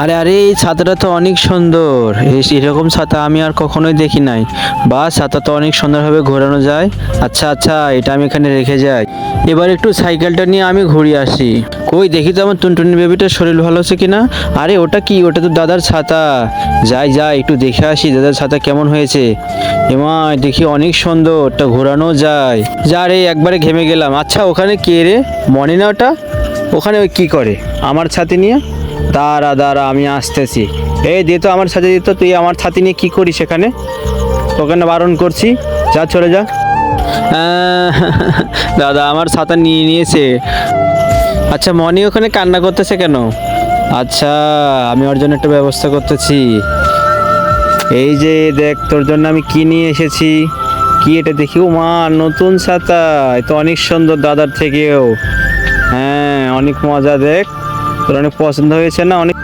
আরে আরে, এই ছাতাটা তো অনেক সুন্দর। এরকম ছাতা আমি আর কখনোই দেখি নাই। বা ছাতা তো অনেক সুন্দরভাবে ঘোরানো যায়। আচ্ছা আচ্ছা, এটা আমি এখানে রেখে যাই। এবার একটু সাইকেলটা নিয়ে আমি ঘুরে আসি। কই দেখি তো আমার টুনটুনি বেবিটার শরীর ভালো আছে কিনা। আরে ওটা কি? ওটা তো দাদার ছাতা। যাই যাই, একটু দেখে আসি দাদার ছাতা কেমন হয়েছে। এমা, দেখি অনেক সুন্দর, ওটা ঘোরানো যায়। যা রে, একবারে ঘেমে গেলাম। আচ্ছা, ওখানে কে রে? মনে না ওটা? ওখানে ওই কি করে আমার ছাতি নিয়ে? দাঁড়া দাঁড়া, আমি আসতেছি। এই দে তো আমার ছাতি, দিত। তুই আমার ছাতি নিয়ে কি করিস এখানে? তোকে না বারণ করছি, যা চলে যা। আহ, দাদা আমার ছাতা নিয়ে নিয়েছে। আচ্ছা, মনি ওখানে কান্না করতেছে কেন? আচ্ছা, আমি ওর জন্য একটা ব্যবস্থা করতেছি। এই যে দেখ, তোর জন্য আমি কি নিয়ে এসেছি। কি এটা দেখি? ও মা, নতুন ছাতা। এ তো অনেক সুন্দর দাদার থেকেও। হ্যাঁ, অনেক মজা। দেখ, তোর অনেক পছন্দ হয়েছে না? অনেক